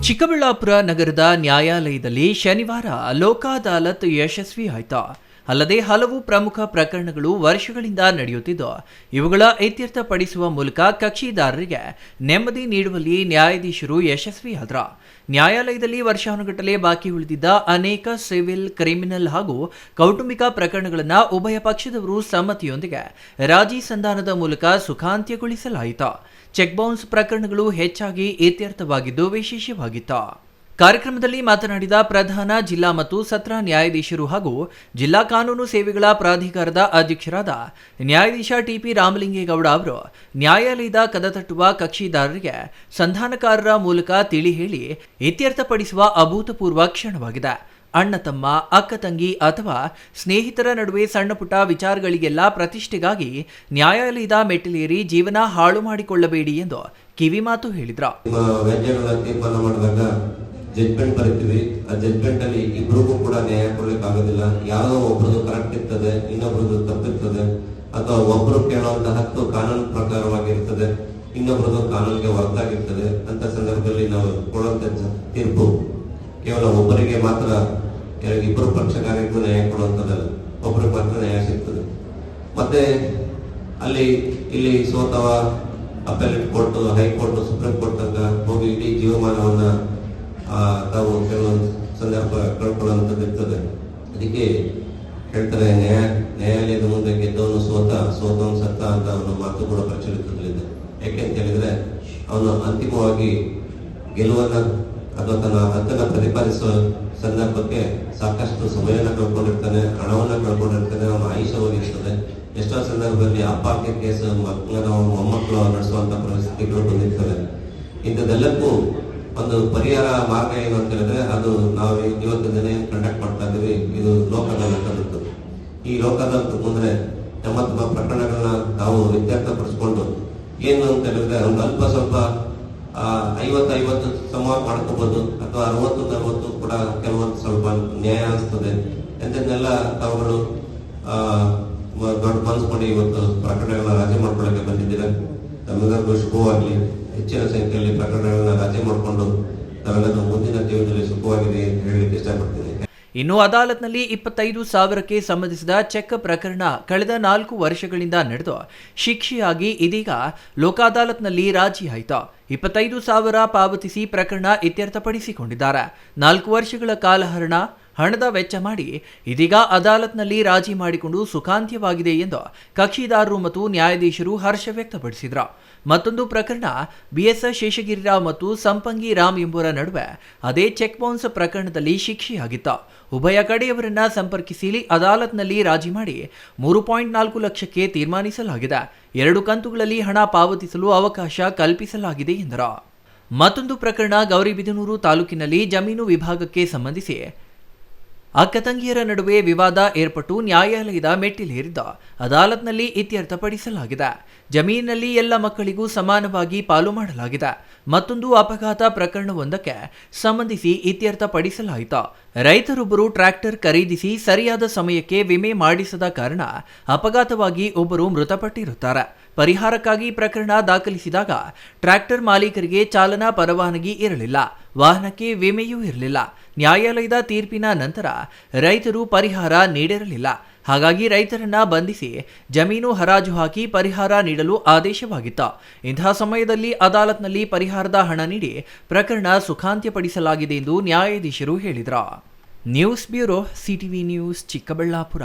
ಚಿಕ್ಕಬಳ್ಳಾಪುರ ನಗರದ ನ್ಯಾಯಾಲಯದಲ್ಲಿ ಶನಿವಾರ ಲೋಕ ಅದಾಲತ್ ಯಶಸ್ವಿ ಆಯಿತು. ಅಲ್ಲದೆ ಹಲವು ಪ್ರಮುಖ ಪ್ರಕರಣಗಳು ವರ್ಷಗಳಿಂದ ನಡೆಯುತ್ತಿದ್ದು ಇವುಗಳ ಇತ್ಯರ್ಥಪಡಿಸುವ ಮೂಲಕ ಕಕ್ಷಿದಾರರಿಗೆ ನೆಮ್ಮದಿ ನೀಡುವಲ್ಲಿ ನ್ಯಾಯಾಧೀಶರು ಯಶಸ್ವಿಯಾದರು. ನ್ಯಾಯಾಲಯದಲ್ಲಿ ವರ್ಷಾನುಗಟ್ಟಲೆ ಬಾಕಿ ಉಳಿದಿದ್ದ ಅನೇಕ ಸಿವಿಲ್, ಕ್ರಿಮಿನಲ್ ಹಾಗೂ ಕೌಟುಂಬಿಕ ಪ್ರಕರಣಗಳನ್ನು ಉಭಯ ಪಕ್ಷದವರು ಸಮ್ಮತಿಯೊಂದಿಗೆ ರಾಜಿ ಸಂಧಾನದ ಮೂಲಕ ಸುಖಾಂತ್ಯಗೊಳಿಸಲಾಯಿತು. ಚೆಕ್ ಬೌನ್ಸ್ ಪ್ರಕರಣಗಳು ಹೆಚ್ಚಾಗಿ ಇತ್ಯರ್ಥವಾಗಿದ್ದು ವಿಶೇಷವಾಗಿತ್ತು. ಕಾರ್ಯಕ್ರಮದಲ್ಲಿ ಮಾತನಾಡಿದ ಪ್ರಧಾನ ಜಿಲ್ಲಾ ಮತ್ತು ಸತ್ರ ನ್ಯಾಯಾಧೀಶರು ಹಾಗೂ ಜಿಲ್ಲಾ ಕಾನೂನು ಸೇವೆಗಳ ಪ್ರಾಧಿಕಾರದ ಅಧ್ಯಕ್ಷರಾದ ನ್ಯಾಯಾಧೀಶ ಟಿಪಿ ರಾಮಲಿಂಗೇಗೌಡ ಅವರು ನ್ಯಾಯಾಲಯದ ಕದ ತಟ್ಟುವ ಕಕ್ಷಿದಾರರಿಗೆ ಸಂಧಾನಕಾರರ ಮೂಲಕ ತಿಳಿ ಹೇಳಿ ಇತ್ಯರ್ಥಪಡಿಸುವ ಅಭೂತಪೂರ್ವ ಕ್ಷಣವಾಗಿದೆ. ಅಣ್ಣ ತಮ್ಮ, ಅಕ್ಕ ತಂಗಿ ಅಥವಾ ಸ್ನೇಹಿತರ ನಡುವೆ ಸಣ್ಣಪುಟ್ಟ ವಿಚಾರಗಳಿಗೆಲ್ಲ ಪ್ರತಿಷ್ಠೆಗಾಗಿ ನ್ಯಾಯಾಲಯದ ಮೆಟ್ಟಿಲೇರಿ ಜೀವನ ಹಾಳು ಮಾಡಿಕೊಳ್ಳಬೇಡಿ ಎಂದು ಕಿವಿ ಮಾತು ಹೇಳಿದ್ರು. ಜಡ್ಜ್ಮೆಂಟ್ ಬರೀತೀವಿ. ಆ ಜಡ್ಜ್ಮೆಂಟ್ ಅಲ್ಲಿ ಇಬ್ರಿಗೂ ಕೂಡ ನ್ಯಾಯ ಕೊಡ್ಲಿಕ್ಕೆ ಆಗೋದಿಲ್ಲ. ಯಾವುದೋ ಒಬ್ರದ್ದು ಕರೆಕ್ಟ್ ಇರ್ತದೆ, ಇನ್ನೊಬ್ರದ್ದು ತಪ್ಪಿರ್ತದೆ, ಅಥವಾ ಒಬ್ರು ಕೇಳುವಂತ ಹಕ್ಕು ಕಾನೂನು ಪ್ರಕಾರವಾಗಿರ್ತದೆ, ಇನ್ನೊಬ್ರದ್ದು ಕಾನೂನಿಗೆ ಹೊರತಾಗಿರ್ತದೆ. ಅಂತ ಸಂದರ್ಭದಲ್ಲಿ ನಾವು ಕೊಡುವಂತ ತೀರ್ಪು ಕೇವಲ ಒಬ್ಬರಿಗೆ ಮಾತ್ರ, ಇಬ್ಬರು ಪಕ್ಷಕಾರರಿಗೂ ನ್ಯಾಯ ಕೊಡುವಂತದ್ದಲ್ಲ, ಒಬ್ಬರಿಗೆ ಮಾತ್ರ ನ್ಯಾಯ ಸಿಗ್ತದೆ. ಮತ್ತೆ ಇಲ್ಲಿ ಸೋತವ appellate court, high court, supreme court ತನಕ ಹೋಗಿ ಇಡೀ ಜೀವಮಾನವನ್ನ ತಾವು ಕೆಲವೊಂದು ಸಂದರ್ಭ ಕಳ್ಕೊಳ್ಳುವಂಥದ್ದು ಇರ್ತದೆ. ಅದಕ್ಕೆ ಹೇಳ್ತಾರೆ, ನ್ಯಾಯಾಲಯದ ಮುಂದೆ ಗೆದ್ದವನು ಸೋತವನು ಸತ್ತ ಅಂತ ಅವನ ಮಾತು ಕೂಡ ಪ್ರಚಲಿತದಲ್ಲಿದೆ. ಯಾಕೆ ಅಂತ ಹೇಳಿದ್ರೆ, ಅವನು ಅಂತಿಮವಾಗಿ ಗೆಲುವನ್ನ ಅಥವಾ ತನ್ನ ಹಕ್ಕನ್ನ ಪ್ರತಿಪಾದಿಸುವ ಸಂದರ್ಭಕ್ಕೆ ಸಾಕಷ್ಟು ಸಮಯನ ಕಳ್ಕೊಂಡಿರ್ತಾನೆ, ಹಣವನ್ನ ಕಳ್ಕೊಂಡಿರ್ತಾನೆ, ಅವನ ಆಯುಷ್ಯ ಹೋಗಿರ್ತದೆ. ಎಷ್ಟೋ ಸಂದರ್ಭದಲ್ಲಿ ಅಪ್ಪಾಕ್ಕೆ ಕೇಸು, ಮಕ್ಕಳ ಮೊಮ್ಮಕ್ಕಳು ನಡೆಸುವಂತ ಪರಿಸ್ಥಿತಿಗಳು ಬಂದಿರ್ತವೆ. ಇಂಥದ್ದೆಲ್ಲಕ್ಕೂ ಒಂದು ಪರಿಹಾರ ಮಾರ್ಗ ಏನು ಅಂತ ಹೇಳಿದ್ರೆ, ಅದು ನಾವು ಇವತ್ತು ದಿನ ಕಂಡಕ್ಟ್ ಮಾಡ್ತಾ ಇದ್ದೀವಿ, ಇದು ಲೋಕ ಅದಾಲತ್ ಅನ್ನೋದು. ಈ ಲೋಕ ಅದಾಲತ್ ಮುಂದೆ ತಮ್ಮ ಪ್ರಕರಣಗಳನ್ನ ತಾವು ಇತ್ಯರ್ಥಪಡಿಸ್ಕೊಂಡು ಏನು ಅಂತ ಹೇಳಿದ್ರೆ, ಒಂದು ಅಲ್ಪ ಸ್ವಲ್ಪ 50-50 ಸಂವಾದ ಮಾಡ್ಕೋಬಹುದು, ಅಥವಾ 60-40 ಕೂಡ ಕೆಲವೊಂದು ಸ್ವಲ್ಪ ನ್ಯಾಯ ಅನಿಸ್ತದೆ. ಎಂಥದ್ನೆಲ್ಲ ತಾವುಗಳು ದೊಡ್ಡ ಮನಸ್ಸು ಮಾಡಿ ಇವತ್ತು ಪ್ರಕರಣಗಳನ್ನ ರಾಜಿ ಮಾಡ್ಕೊಳ್ಳಕ್ಕೆ ಬಂದಿದ್ದೀರಾ. ತಮ್ಮೆಲ್ಲರಿಗೂ ಶುಭವಾಗ್ಲಿ. ಹೆಚ್ಚಿನ ಸಂಖ್ಯೆಯಲ್ಲಿ ಪ್ರಕರಣಗಳನ್ನ ರಾಜಿ ಮಾಡಿಕೊಂಡು ತಾವೆಲ್ಲರೂ ಮುಂದಿನ ಜೀವನದಲ್ಲಿ ಸುಖವಾಗಿದೆ ಅಂತ ಹೇಳಲಿಕ್ಕೆ ಇಷ್ಟಪಡ್ತೀನಿ. ಇನ್ನು ಅದಾಲತ್ನಲ್ಲಿ 25,000ಕ್ಕೆ ಸಂಬಂಧಿಸಿದ ಚೆಕ್ ಪ್ರಕರಣ ಕಳೆದ 4 ವರ್ಷಗಳಿಂದ ನಡೆದು ಶಿಕ್ಷೆಯಾಗಿ ಇದೀಗ ಲೋಕ ಅದಾಲತ್ನಲ್ಲಿ ರಾಜಿ ಆಯಿತು. 25,000 ಪಾವತಿಸಿ ಪ್ರಕರಣ ಇತ್ಯರ್ಥಪಡಿಸಿಕೊಂಡಿದ್ದಾರೆ. 4 ವರ್ಷಗಳ ಕಾಲಹರಣ, ಹಣದ ವೆಚ್ಚ ಮಾಡಿ ಇದೀಗ ಅದಾಲತ್ನಲ್ಲಿ ರಾಜಿ ಮಾಡಿಕೊಂಡು ಸುಖಾಂತ್ಯವಾಗಿದೆ ಎಂದು ಕಕ್ಷಿದಾರರು ಮತ್ತು ನ್ಯಾಯಾಧೀಶರು ಹರ್ಷ ವ್ಯಕ್ತಪಡಿಸಿದರು. ಮತ್ತೊಂದು ಪ್ರಕರಣ ಬಿಎಸ್ ಶೇಷಗಿರಿರಾವ್ ಮತ್ತು ಸಂಪಂಗಿ ರಾಮ್ ಎಂಬುವರ ನಡುವೆ ಅದೇ ಚೆಕ್ ಬೌನ್ಸ್ ಪ್ರಕರಣದಲ್ಲಿ ಶಿಕ್ಷೆಯಾಗಿತ್ತು. ಉಭಯ ಕಡೆಯವರನ್ನ ಸಂಪರ್ಕಿಸಿ ಅದಾಲತ್ನಲ್ಲಿ ರಾಜಿ ಮಾಡಿ 3.4 ಲಕ್ಷಕ್ಕೆ ತೀರ್ಮಾನಿಸಲಾಗಿದೆ. 2 ಕಂತುಗಳಲ್ಲಿ ಹಣ ಪಾವತಿಸಲು ಅವಕಾಶ ಕಲ್ಪಿಸಲಾಗಿದೆ ಎಂದರು. ಮತ್ತೊಂದು ಪ್ರಕರಣ ಗೌರಿಬಿದನೂರು ತಾಲೂಕಿನಲ್ಲಿ ಜಮೀನು ವಿಭಾಗಕ್ಕೆ ಸಂಬಂಧಿಸಿ ಅಕ್ಕ ತಂಗಿಯರ ನಡುವೆ ವಿವಾದ ಏರ್ಪಟ್ಟು ನ್ಯಾಯಾಲಯದ ಮೆಟ್ಟಿಲೇರಿದ್ದ ಅದಾಲತ್ನಲ್ಲಿ ಇತ್ಯರ್ಥಪಡಿಸಲಾಗಿದೆ. ಜಮೀನಿನಲ್ಲಿ ಎಲ್ಲ ಮಕ್ಕಳಿಗೂ ಸಮಾನವಾಗಿ ಪಾಲು ಮಾಡಲಾಗಿದೆ. ಮತ್ತೊಂದು ಅಪಘಾತ ಪ್ರಕರಣವೊಂದಕ್ಕೆ ಸಂಬಂಧಿಸಿ ಇತ್ಯರ್ಥಪಡಿಸಲಾಯಿತು. ರೈತರೊಬ್ಬರು ಟ್ರ್ಯಾಕ್ಟರ್ ಖರೀದಿಸಿ ಸರಿಯಾದ ಸಮಯಕ್ಕೆ ವಿಮೆ ಮಾಡಿಸದ ಕಾರಣ ಅಪಘಾತವಾಗಿ ಒಬ್ಬರು ಮೃತಪಟ್ಟಿರುತ್ತಾರೆ. ಪರಿಹಾರಕ್ಕಾಗಿ ಪ್ರಕರಣ ದಾಖಲಿಸಿದಾಗ ಟ್ರ್ಯಾಕ್ಟರ್ ಮಾಲೀಕರಿಗೆ ಚಾಲನಾ ಪರವಾನಗಿ ಇರಲಿಲ್ಲ, ವಾಹನಕ್ಕೆ ವಿಮೆಯೂ ಇರಲಿಲ್ಲ. ನ್ಯಾಯಾಲಯದ ತೀರ್ಪಿನ ನಂತರ ರೈತರು ಪರಿಹಾರ ನೀಡಿರಲಿಲ್ಲ. ಹಾಗಾಗಿ ರೈತರನ್ನ ಬಂಧಿಸಿ ಜಮೀನು ಹರಾಜು ಹಾಕಿ ಪರಿಹಾರ ನೀಡಲು ಆದೇಶವಾಗಿತ್ತು. ಇಂತಹ ಸಮಯದಲ್ಲಿ ಅದಾಲತ್ನಲ್ಲಿ ಪರಿಹಾರದ ಹಣ ನೀಡಿ ಪ್ರಕರಣ ಸುಖಾಂತ್ಯಪಡಿಸಲಾಗಿದೆ ಎಂದು ನ್ಯಾಯಾಧೀಶರು ಹೇಳಿದರು. News bureau, CTV news, Chikkaballapur.